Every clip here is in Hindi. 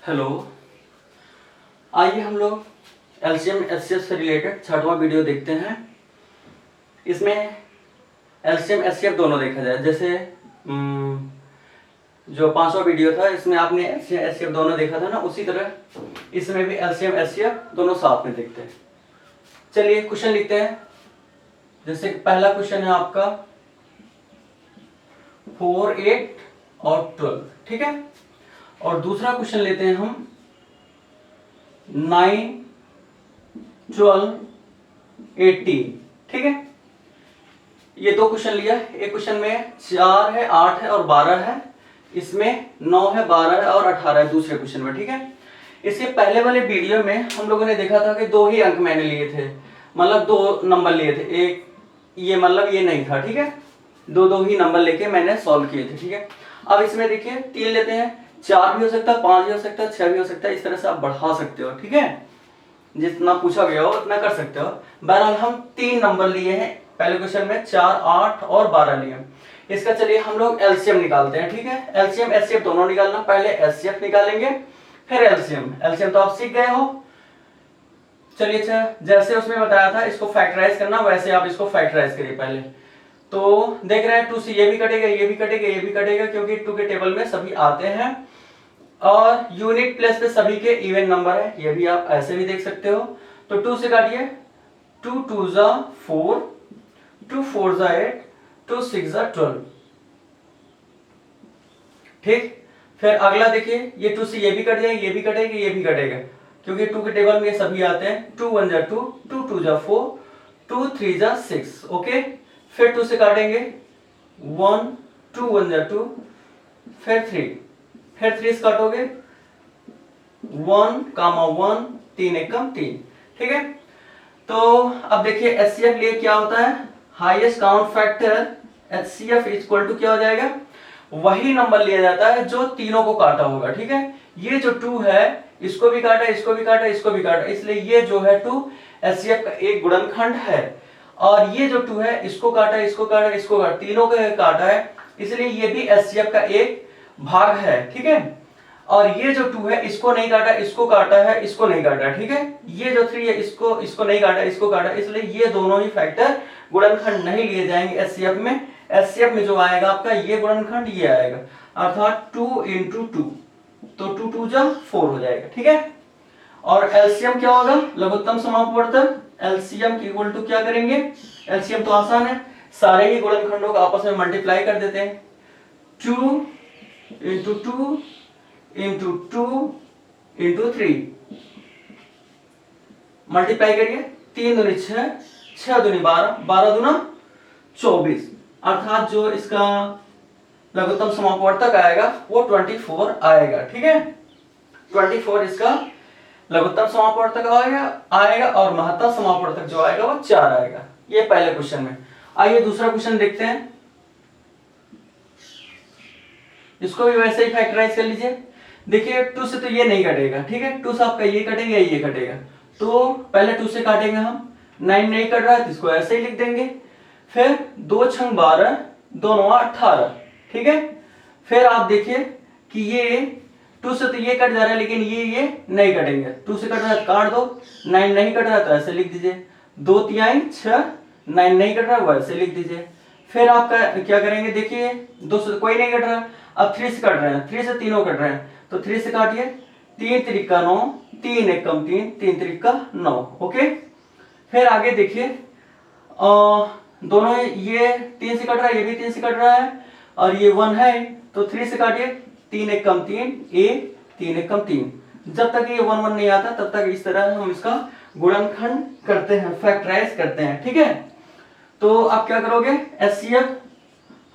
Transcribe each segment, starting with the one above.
हेलो। आइए हम लोग एलसीएम एचसीएफ से रिलेटेड छठवां वीडियो देखते हैं। इसमें एलसीएम एचसीएफ दोनों देखा जाए। जैसे जो पांचवा वीडियो था इसमें आपने एलसीएम एचसीएफ दोनों देखा था ना, उसी तरह इसमें भी एलसीएम एचसीएफ दोनों साथ में देखते हैं। चलिए क्वेश्चन लिखते हैं। जैसे पहला क्वेश्चन है आपका 4, 8 और 12, ठीक है। और दूसरा क्वेश्चन लेते हैं हम 9, 12, 18, ठीक है। ये दो क्वेश्चन लिया। एक क्वेश्चन में 4 है, 8 है और 12 है। इसमें 9 है, 12 है और 18 है दूसरे क्वेश्चन में, ठीक है। इसके पहले वाले वीडियो में हम लोगों ने देखा था कि 2 ही अंक मैंने लिए थे, मतलब 2 नंबर लिए थे। एक ये मतलब ये नहीं था, ठीक है। 2 ही नंबर लेके मैंने सॉल्व किए थे, ठीक है। अब इसमें देखिए 3 लेते हैं, 4 भी हो सकता है, 5 भी हो सकता है, 6 भी हो सकता है। इस तरह से आप बढ़ा सकते हो, ठीक है। जितना पूछा गया हो उतना कर सकते हो। बहरहाल हम 3 नंबर लिए हैं पहले क्वेश्चन में, 4, 8 और 12 लिए। इसका चलिए हम लोग एलसीएम निकालते हैं, ठीक है। एलसीएम एचसीएफ दोनों निकालना। पहले एचसीएफ निकालेंगे फिर एलसीएम। एलसीएम तो आप सीख गए हो। चलिए अच्छा, जैसे उसमें बताया था इसको फैक्टराइज करना, वैसे आप इसको फैक्टराइज करिए पहले। तो देख रहे हैं 2 से ये भी कटेगा, ये भी कटेगा, ये भी कटेगा, क्योंकि 2 के टेबल में सभी आते हैं। और यूनिट प्लेस पे सभी के इवन नंबर है, ये भी आप ऐसे भी देख सकते हो। तो 2 से काटिए, 2 2 जा 4, 2 4 जा 8, 2 6 जा 12, ठीक। फिर अगला देखिए, ये 2 से ये भी कट जाएगा, ये भी कटेगा, ये भी कटेगा, क्योंकि 2 के टेबल में सभी आते हैं। 2 1 जा 2, 2 2 जा 4, 2 3 जा 6, ओके। फिर 2 से काटेंगे, 1 2 1 जा 2, फिर 3, फिर 3 से काटोगे 1 कामा 1, 3 एकम 3, ठीक है। तो अब देखिए एचसीएफ लिए क्या होता है, highest count factor HCF equal to क्या हो जाएगा, वही नंबर लिया जाता है जो तीनों को काटा होगा, ठीक है। ये जो 2 है इसको भी काटा, इसको भी काटा, इसको भी काटा, इसलिए ये जो है 2 एचसीएफ का एक गुणनखंड है। और ये जो 2 है इसको काटा, इसको काटा, इसको काटा, तीनों को काटा है, इसलिए ये भी एचसीएफ का एक भाग है, ठीक है। और ये जो 2 है इसको नहीं काटा, इसको काटा है, इसको नहीं काटा, ठीक है। ये जो 3 है इसको नहीं काटा, इसको काटा, इसलिए ये दोनों ही फैक्टर गुणनखंड नहीं लिए जाएंगे एचसीएफ में। एचसीएफ में जो आएगा आपका ये गुणनखंड ये आएगा, अर्थात 2 × 2, तो 2 2 जा 4 हो जाएगा, ठीक है। और एलसीएम क्या होगा, लघुत्तम समापवर्तक। एलसीएम की इक्वल टू क्या करेंगे, एलसीएम तो आसान है, सारे ही गुणनखंडों का आपस में मल्टीप्लाई कर देते हैं। 2 × 2 × 2 × 3, मल्टीप्लाई करिए, 3 दूनी 6, 6 दूनी 12, 12 दूना 24, अर्थात जो इसका लघुत्तम समापवर्तक आएगा वो 24 आएगा, ठीक है। 24 इसका लघुत्तम समापवर्तक आएगा और महत्तम समापवर्तक जो आएगा वो 4 आएगा। ये पहले क्वेश्चन में। आइए दूसरा क्वेश्चन देखते हैं। इसको भी वैसे ही फैक्टराइज कर लीजिए। देखिए 2 से तो ये नहीं कटेगा, ठीक है। 2 से आपका ये कटेगा, ये कटेगा, तो पहले 2 से काटेंगे हम। 9 नहीं कट रहा है तो इसको ऐसे ही लिख देंगे। फिर 2 6 12, 2 9 18, ठीक है। फिर आप देखिए कि ये 2 से तो ये कट जा रहा है, लेकिन ये नहीं कटेंगे। 2 से कट रहा है काट दो, 9 नहीं कट रहा है तो ऐसे लिख दीजिए। 2 3 6, 9 नहीं कट रहा है वैसे लिख दीजिए। फिर आप क्या करेंगे, देखिए 2 से कोई नहीं कट रहा, अब 3 से कट रहे हैं, 3 से तीनों कट रहे हैं, तो 3 से काटिए, 3 3 का 9, 3 एकम 3, 3 3 का 9, ओके। फिर आगे देखिए दोनों ये 3 से कट रहा है, ये भी 3 से कट रहा है, और ये 1 है, तो 3 से काटिए, 3 एकम 3, 3 एकम 3। जब तक ये 1 1 नहीं आता तब तक इस तरह हम इसका गुणनखंड करते हैं, फैक्टराइज करते हैं, ठीक है। तो आप क्या करोगे, एचसीएफ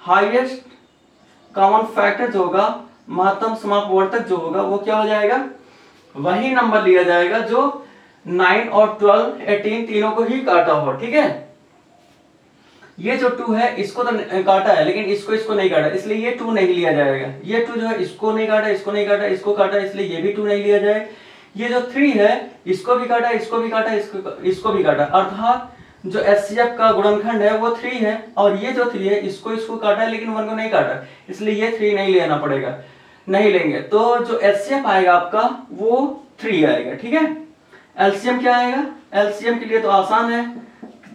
हाईएस्ट कॉमन फैक्टर जो होगा, महत्तम समापवर्तक जो होगा, वो क्या हो जाएगा, वही नंबर लिया जाएगा जो 9 और 12 18 तीनों को ही काटा हो, ठीक है। ये जो 2 है इसको तो काटा है, लेकिन इसको नहीं काटा, इसलिए ये 2 नहीं लिया जाएगा। ये 2 जो है इसको नहीं काटा, इसको नहीं काटा, इसको काटा, इसलिए ये भी 2 नहीं लिया जाएगा। ये जो 3 है इसको भी काटा, इसको भी काटा, इसको भी काटा, अर्थात जो एचसीएफ का गुणनखंड है वो 3 है। और ये जो 3 है इसको काटा है, लेकिन 1 को नहीं काटा, इसलिए ये 3 नहीं लेना पड़ेगा। नहीं लेंगे, तो जो एलसीएम आएगा आपका वो 3 आएगा। ठीक है, एलसीएम क्या आएगा, एलसीएम के लिए तो आसान है,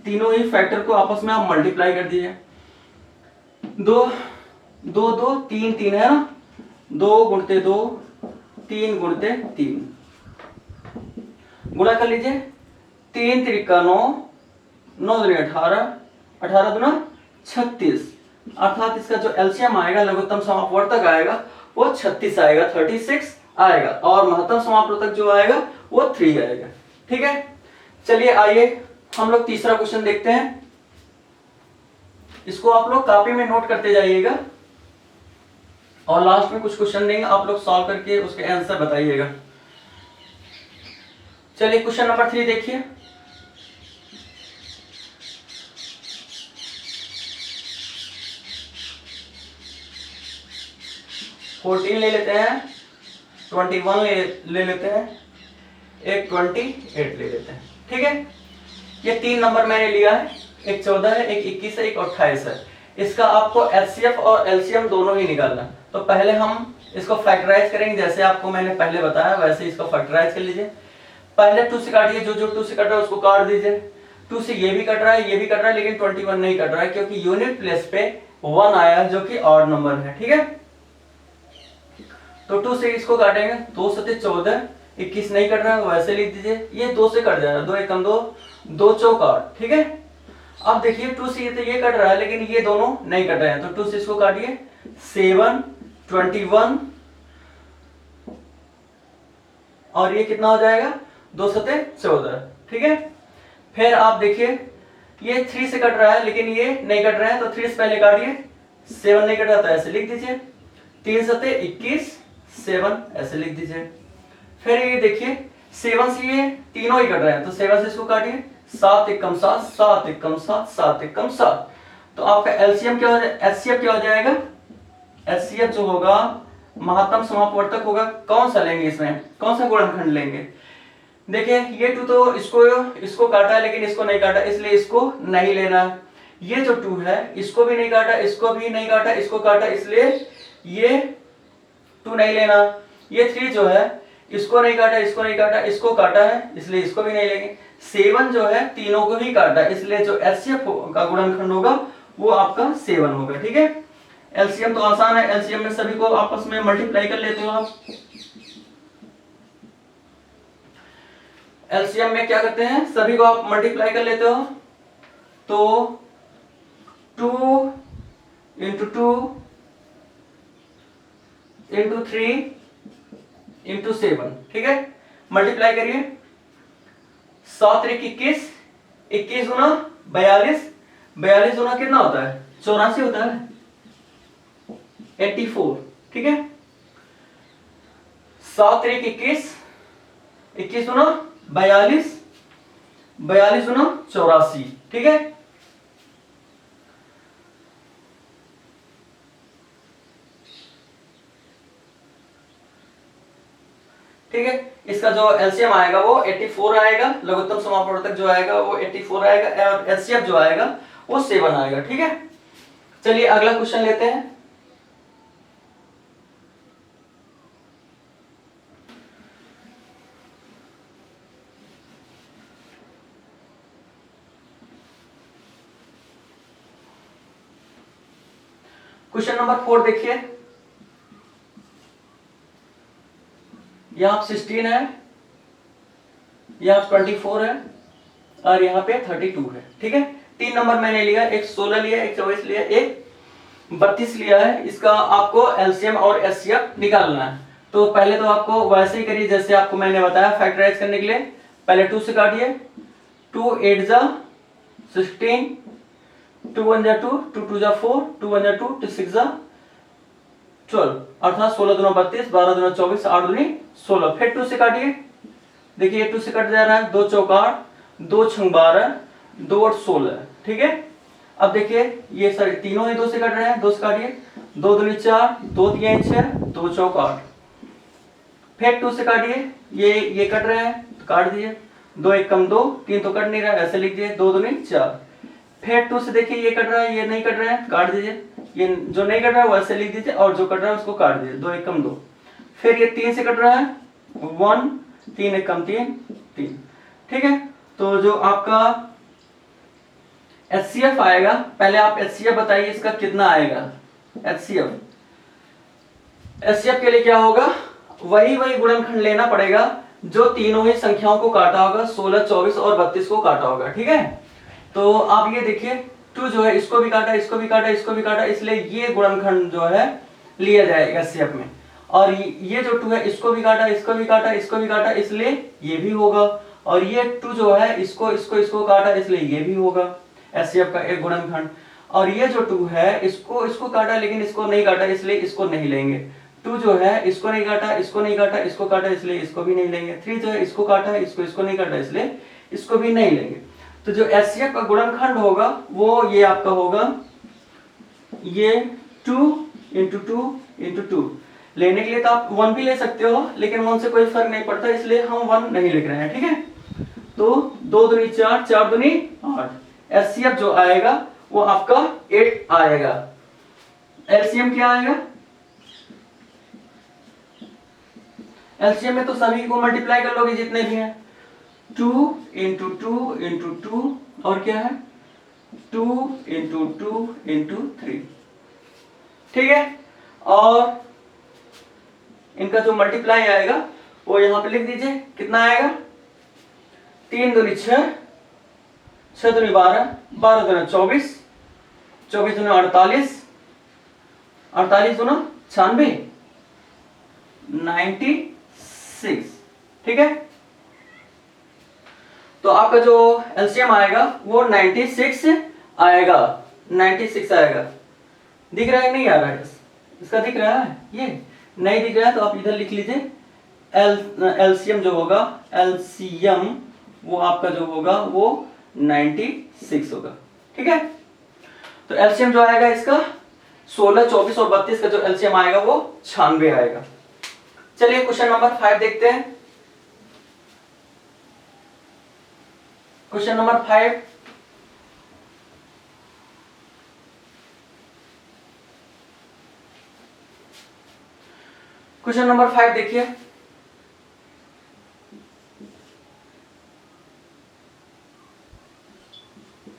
तीनों ही फैक्टर को आपस में आप मल्टीप्लाई कर दीजिए। 2 2 2 3 3 है ना, 2 गुणते 2 3 गुणते 3 गुणा कर लीजिए। 3 त्रिका 9, 9 दूनी 18, 18 दूना 36, अर्थात इसका जो एलसीएम आएगा लघुत्तम समापवर्तक आएगा वो 36 आएगा, 36 आएगा, और महत्तम समापवर्तक जो आएगा वो 3 आएगा। ठीक है, चलिए आइए हम लोग तीसरा क्वेश्चन देखते हैं। इसको आप लोग कॉपी में नोट करते जाइएगा और लास्ट में कुछ क्वेश्चन देंगे, आप लोग सॉल्व करके उसके आंसर बताइएगा। चलिए क्वेश्चन नंबर 3 देखिए। फोर्टीन ले लेते हैं, 21 ले लेते हैं, एक 28 ले लेते हैं। ठीक है, ये 3 नंबर मैंने लिया है, एक 14 है, एक 21 है, एक 28 है। इसका आपको एचसीएफ और एलसीएम दोनों ही निकालना। तो पहले हम इसको फैक्टराइज करेंगे, जैसे आपको मैंने पहले बताया वैसे इसको फैक्टराइज कर लीजिए। पहले 2 से काटिए, जो 2 से कट रहा है उसको काट दीजिए। 2 से ये भी कट रहा है, ये भी कट रहा है, लेकिन 21 नहीं कट रहा है क्योंकि यूनिट प्लेस पे 1 आया जो कि ऑड नंबर है। ठीक है, तो 2 से इसको काटेंगे, 2 सते 14, 21 नहीं कट रहा है वैसे लिख दीजिए। ये 2 से कट जाएगा, 2 एकम 2, 2 चौक 8। ठीक है, अब देखिए 2 से तो ये कट रहा है लेकिन ये दोनों नहीं कट रहे हैं, तो 2 से इसको काटिए। 7, 21 और ये कितना हो जाएगा, 2 सते 14। ठीक है, फिर आप देखिए ये 3 से कट रहा है लेकिन ये नहीं कट रहा है, तो 3 से पहले काटिए। 7 नहीं कट रहा तो ऐसे लिख दीजिए। 3 सते 21, 7 ऐसे लिख दीजिए। फिर ये देखिए 7 से ये तीनों ही कट रहे हैं, तो 7 से इसको काटिए। 7 एकम 7, 7 एकम 7, 7 एकम 7। तो आपका एलसीएम क्या हो जाएगा, एचसीएफ क्या हो जाएगा, एचसीएफ जो होगा महत्तम समापवर्तक होगा। कौन सा लेंगे, इसमें कौन सा गुणनखंड लेंगे। देखिए ये 2 तो इसको काटा है लेकिन इसको नहीं काटा, इसलिए इसको नहीं लेना। ये जो 2 है इसको भी नहीं काटा, इसको भी नहीं काटा, इसको काटा, इसलिए ये 2 नहीं लेना। ये 3 जो है इसको नहीं काटा, इसको नहीं काटा, इसको काटा है, इसलिए इसको भी नहीं लेंगे। 7 जो है तीनों को ही काटा, इसलिए जो एचसीएफ का गुणनखंड होगा वो आपका 7 होगा। ठीक है, एलसीएम तो आसान है, एलसीएम में सभी को आपस में मल्टीप्लाई कर लेते हो आप। एलसीएम में क्या करते हैं, सभी को आप मल्टीप्लाई कर लेते हो, तो 2 इंटू 2 इंटू 3 इंटू 7। ठीक है, मल्टीप्लाई करिए। 7 त्रिक 21, 21 गुना 42, 42 गुना कितना होता है, 84 होता है, 84। ठीक है, 7 त्रिक 21, 21 गुना 42, 42 गुना 84। ठीक है, ठीक है, इसका जो एलसीएम आएगा वो 84 आएगा, लघुत्तम समापवर्तक जो आएगा वो 84 आएगा, और एचसीएफ जो आएगा वो 7 आएगा। ठीक है, चलिए अगला क्वेश्चन लेते हैं। क्वेश्चन नंबर 4 देखिए। यहाँ 16 है, यहाँ 24 है और यहाँ पे 32 है। ठीक है, 3 नंबर मैंने लिया, एक 16 लिया, एक 24 लिया, एक 32 लिया है। इसका आपको एलसीएम और एचसीएफ निकालना है। तो पहले तो आपको वैसे ही करिए जैसे आपको मैंने बताया फैक्टराइज करने के लिए। पहले 2 से काटिए, 2 8 जा 16, 2 1 जा 2, 2 2 जा 4, 2 1 जा 2, 2 6 जा 12, अर्थात 16 दूना 32, 12 दूना 24, 8 दूनी 16। फिर 2 से काटिए, देखिए 2 से कट जा रहा है, 2 चौक 8, 2 छंग 12, 2 8 16। ठीक है, अब देखिए ये सारे तीनों ही 2 से कट रहे हैं, 2 से काटिए, 2 दूनी 4, 2 3 6, 2 चौक 8। फिर 2 से काटिए, ये कट रहे हैं तो काट दीजिए। 2 एकम 2, 3 तो कट नहीं रहा, ऐसे लिख दिए, 2 दूनी 4। फिर 2 से देखिए ये कट रहा है, ये नहीं कट रहा है, काट दीजिए। ये जो नहीं कट रहा है वैसे लिख दीजिए, और जो कट रहा है उसको काट दीजिए, 2 एक कम 2। फिर ये 3 से कट रहा है 1, 3 एक कम 3, 3। ठीक है, तो जो आपका HCF आएगा, पहले आप HCF बताइए इसका कितना आएगा। HCF के लिए क्या होगा, वही गुणनखंड लेना पड़ेगा जो तीनों ही संख्याओं को काटा होगा, 16, 24 और 32 को काटा होगा। ठीक है, तो आप ये देखिए 2 जो है इसको भी काटा, इसको भी काटा, इसको भी काटा, इसलिए ये गुणनखंड जो है लिया जाएगा HCF में। और ये जो 2 है इसको भी काटा, इसको भी काटा, इसको भी काटा, इसलिए ये भी होगा। और ये 2 जो है इसको काटा, इसलिए ये भी होगा HCF का एक गुणनखंड। और ये जो 2 है इसको काटा, लेकिन इसको नहीं काटा, इसलिए इसको नहीं लेंगे। 2 जो है इसको नहीं काटा, इसको नहीं काटा, इसको काटा, इसलिए इसको भी नहीं लेंगे। 3 जो है इसको काटा है, इसको नहीं काटा, इसलिए इसको भी नहीं लेंगे। तो जो HCF का गुणनखंड होगा वो ये आपका होगा, ये 2 इंटू 2 इंटू 2। लेने के लिए तो आप 1 भी ले सकते हो, लेकिन 1 से कोई फर्क नहीं पड़ता, इसलिए हम 1 नहीं लिख रहे हैं। ठीक है, तो 2 दूनी 4, 4 दूनी 8। HCF जो आएगा वो आपका 8 आएगा। LCM क्या आएगा, LCM में तो सभी को मल्टीप्लाई कर लोगे जितने भी हैं, 2 इंटू 2 इंटू 2, और क्या है 2 इंटू 2 इंटू 3। ठीक है, और इनका जो मल्टीप्लाई आएगा वो यहां पे लिख दीजिए, कितना आएगा, 3 दूनी 6, 6 दूनी 12, 12 दूनी 24, 24 दूनी 48, 48 दूना 96, 96। ठीक है, तो आपका जो LCM आएगा वो 96 आएगा, 96 आएगा। दिख रहा है नहीं आ रहा है, इसका दिख रहा है, ये नहीं दिख रहा है तो आप इधर लिख लीजिए, LCM जो होगा, LCM वो आपका जो होगा वो 96 होगा। ठीक है, तो LCM जो आएगा इसका 16, 24 और 32 का जो LCM आएगा वो 96 आएगा। चलिए क्वेश्चन नंबर 5 देखते हैं। क्वेश्चन नंबर 5, क्वेश्चन नंबर 5 देखिए,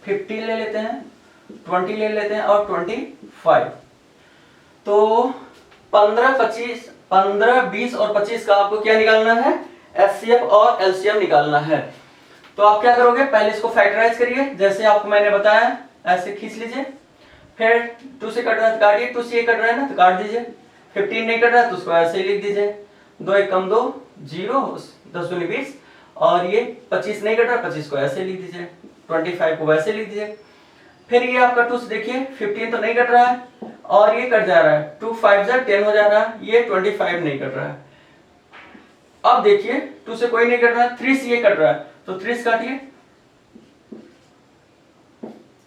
$50 ले लेते हैं, $20 ले लेते हैं और $25। तो 15, 20 और 25 का आपको क्या निकालना है, HCF और LCM निकालना है। तो आप क्या करोगे, पहले इसको फैक्टराइज करिए, जैसे आपको मैंने बताया, ऐसे खींच लीजिए। फिर 2 से कट रहा है तो काटिए, 2 से ये कट रहा है ना तो काट दीजिए। 15 नहीं कट रहा है तो उसको ऐसे ही लिख दीजिए, 2 एक कम 2, 0, 10 दूनी 20। और ये 25 नहीं कट रहा, 25 को ऐसे लिख दीजिए, 25 को वैसे लिख दीजिए। फिर ये आपका 2 से देखिए, 15 तो नहीं कट रहा है और ये कट जा रहा है, 2 5 जा 10 हो जा रहा है, ये 25 नहीं कट रहा है। अब देखिए 2 से कोई नहीं कट रहा है, 3 से ये कट रहा है तो 3 से काटिए,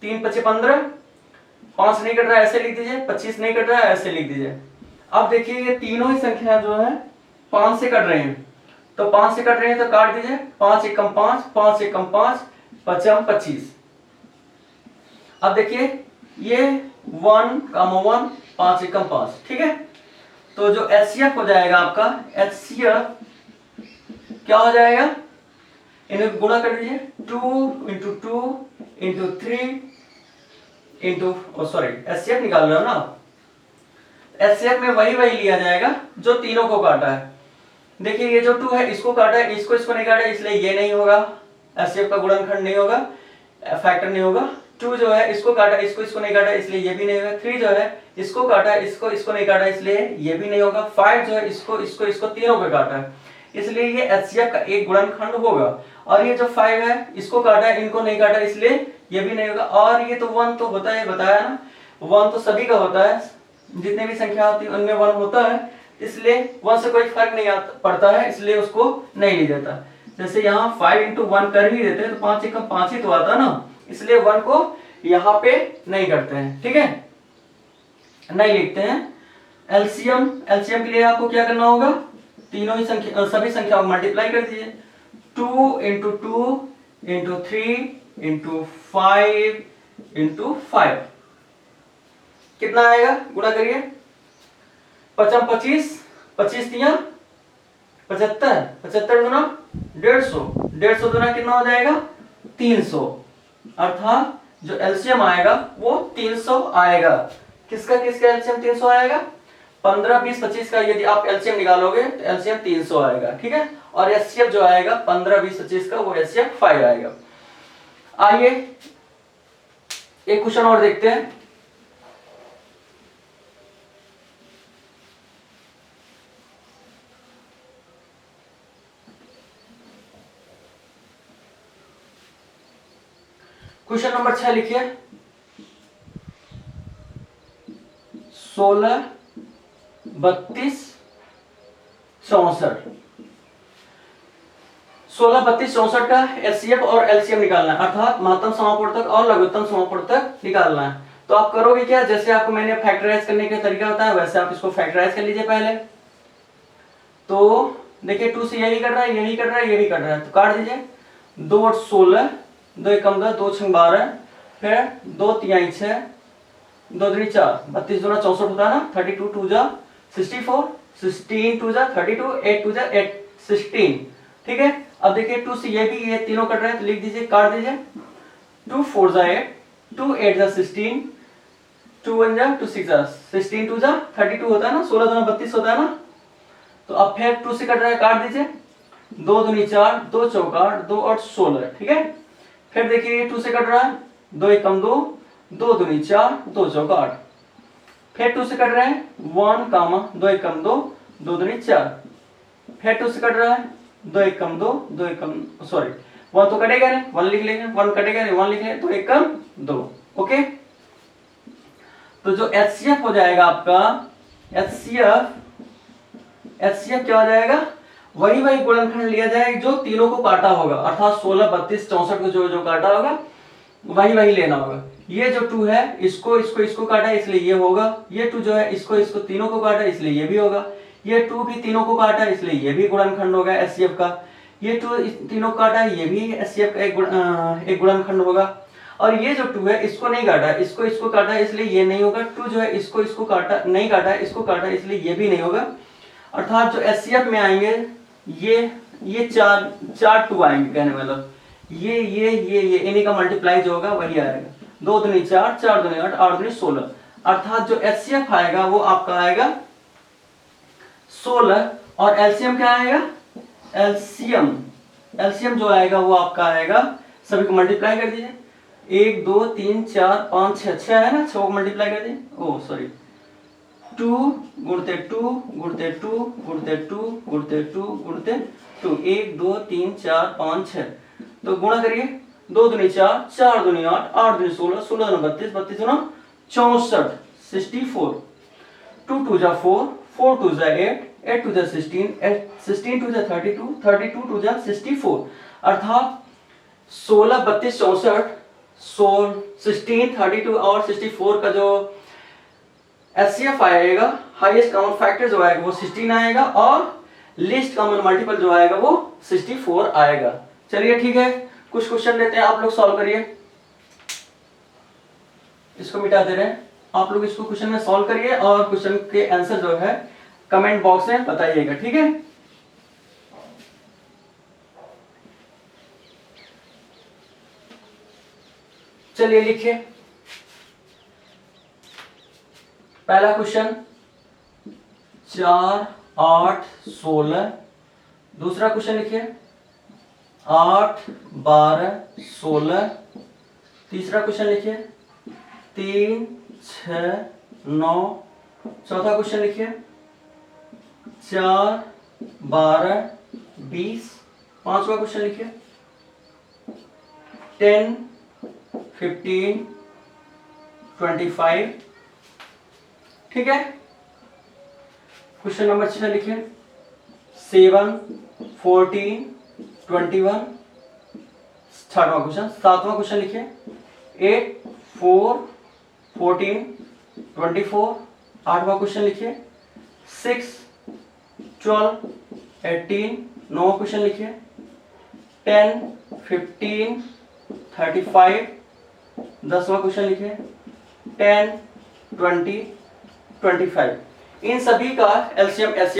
3 5 15, 5 नहीं कट रहा है ऐसे लिख दीजिए, 25 नहीं कट रहा है ऐसे लिख दीजिए। अब देखिए ये तीनों ही संख्या जो है 5 से कट रहे हैं, तो 5 से कट रहे हैं तो काट दीजिए, 5 एकम 5, 5 एकम 5, 5 25। अब देखिए ये 1, 1, 5 एकम 5। ठीक है, तो जो HCF हो जाएगा आपका, HCF क्या हो जाएगा, इन्हें गुणा कर दीजिए, 2 into 2 into 3 into, sorry HCF निकाल रहे हो ना, HCF में वही लिया जाएगा जो तीनों को काटा है। देखिए ये जो 2 है इसको काटा है, इसको नहीं काटा, इसलिए ये नहीं होगा, HCF का गुणनखंड नहीं होगा, फैक्टर नहीं होगा। 2 जो है इसको काटा, इसको नहीं काटा, इसलिए ये भी नहीं होगा। 3 जो है इसको काटा, इसको नहीं काटा, इसलिए ये भी नहीं होगा। 5 जो है इसको तीनों को काटा है, इसलिए ये HCF का एक गुणनखंड होगा। और ये जो 5 है इसको काटा है, इनको नहीं काटा, इसलिए ये भी नहीं होगा। और ये तो 1 तो होता है, बताया ना, 1 तो सभी का होता है, जितने भी संख्या होती है उनमें 1 होता है, इसलिए 1 से कोई फर्क नहीं पड़ता है, इसलिए उसको नहीं लिया जाता। जैसे यहाँ 5 इंटू 1 कर ही देते हैं तो 5 एकम 5 ही तो आता ना, इसलिए 1 को यहाँ पे नहीं करते हैं। ठीक है, नहीं लिखते हैं। LCM के लिए आपको क्या करना होगा, तीनों ही संख्या, सभी संख्याओं को मल्टीप्लाई कर दीजिए, 2 इंटू 2 इंटू 3 इंटू 5 इंटू 5। कितना आएगा, गुणा करिए, 55 25, 25 तिया 75, 75 गुना 150, 150 गुना कितना हो जाएगा 300, अर्थात जो एलसीएम आएगा वो 300 आएगा। किसका किसका एलसीएम 300 आएगा, 15 20 25 का यदि आप एलसीएम निकालोगे तो एलसीएम 300 आएगा, ठीक है। और एचसीएफ जो आएगा 15 20 25 का वो एचसीएफ 5 आएगा। आइए एक क्वेश्चन और देखते हैं। क्वेश्चन नंबर 6 लिखिए, 16 32 64, 16 32 64 का एचसीएफ और एलसीएम निकालना है, अर्थात महत्तम समापवर्तक और लघुत्तम समापवर्तक निकालना है। तो आप करोगे क्या, जैसे आपको मैंने फैक्टराइज करने का तरीका बताया वैसे आप इसको फैक्टराइज कर लीजिए पहले। तो देखिए 2 से यही कर रहा है, यही कर रहा है, यही कर रहा है, तो काट दीजिए, 2 और 16, 2 एकम 2, 2 छंग 12, फिर 2 तिहाई 6, 2 दूनी 4, 32 दूना 64 होता है ना, 32 2 जा 64, 16 2 जा 32, 8 2 जा 8 16, ठीक है। अब देखिए 2 से ये तीनों कट रहे हैं तो लिख दीजिए, काट दीजिए, 2 4 जा 8, 2 8 जा 16, 2 1 जा 2 6 जा 16, 2 जा 32 होता है ना, 16 दूना 32 होता है ना। तो अब फिर 2 से कट रहा है, काट दीजिए, 2 दूनी 4, 2 चौक 8, 2 8 16, ठीक है। फिर देखिए 2 से कट रहा है, 2 एकम 2, 2 दूनी 4, 2 चौक 8, फिर 2 से कट रहे हैं 1 कामा 2 एकम 2, 2 दूनी 4, फिर 2 से कट रहा है 2 एकम 2, 2 एकम सॉरी 1 तो कटेगा नहीं, 1 लिख लेंगे, 1 कटेगा नहीं, 1 लिख लेंगे, 2 एकम 2, ओके। तो जो एचसीएफ हो जाएगा आपका, एचसीएफ क्या हो जाएगा, वही गुणनखंड लिया जाएगा जो तीनों को काटा होगा, अर्थात 16 32 64 को जो काटा होगा वही लेना होगा। ये जो 2 है इसको इसको काटा इसलिए ये होगा, ये 2 जो है इसको तीनों को काटा इसलिए ये भी होगा, ये 2 भी तीनों को काटा इसलिए ये भी गुणनखंड होगा एचसीएफ का, ये 2 तीनों को काटा ये भी एचसीएफ का एक गुणनखंड होगा। और ये जो 2 है इसको नहीं काटा, इसको काटा इसलिए ये नहीं होगा, 2 जो है इसको काटा नहीं काटा, इसको काटा इसलिए ये भी नहीं होगा। अर्थात जो एचसीएफ में आएंगे ये चार 2 आएंगे, कहने मतलब ये इन्हीं का मल्टीप्लाई जो होगा वही आएगा, 2 दूनी 4, 4 दूनी 8, 8 दूनी 16, अर्थात जो एचसीएफ आएगा वो आपका आएगा 16। और एलसीएम क्या आएगा, एलसीएम जो आएगा वो आपका आएगा, सभी को मल्टीप्लाई कर दीजिए, 1 2 3 4 5 6, 6 है ना, 6 को मल्टीप्लाई कर दीजिए, ओ सॉरी 2 गुणते 2 गुणते 2 गुणते 2 गुणते 2 गुणते 2, 1 2 3 4 5 6, तो गुणा करिए, 2 दूनी 4, 4 दूनी 8, 8 दूनी 16, 16 दूनी 32, 32 दूना 64 64, 2 2 जा 4, 4 2 जा 8, 8 2 जा 16, 16 2 जा 32, 32 2 जा 64, अर्थात 16 32 64, 16 32 और 64 का जो एचसीएफ आएगा, हाईएस्ट कॉमन फैक्टर जो आएगा वो 16 आएगा, और लीस्ट कॉमन मल्टीपल जो आएगा वो 64 आएगा। चलिए ठीक है, कुछ क्वेश्चन लेते हैं, आप लोग सॉल्व करिए, इसको मिटा दे रहे हैं, आप लोग इसको क्वेश्चन में सॉल्व करिए और क्वेश्चन के आंसर जो है कमेंट बॉक्स में बताइएगा, ठीक है। चलिए लिखिए, पहला क्वेश्चन 4 8 16, दूसरा क्वेश्चन लिखिए 8 12 16, तीसरा क्वेश्चन लिखिए 3 6 9, चौथा क्वेश्चन लिखिए 4 12 20, पांचवा क्वेश्चन लिखिए 10 15 25, ठीक है। क्वेश्चन नंबर 6 लिखिए 7 14 21, छठवां क्वेश्चन। सातवां क्वेश्चन लिखिए 8 4 14 24, आठवां क्वेश्चन लिखिए 6 12 18, नौवां क्वेश्चन लिखिए 10 15 35, दसवां क्वेश्चन लिखिए 10 20, 25, इन सभी का एलसीएम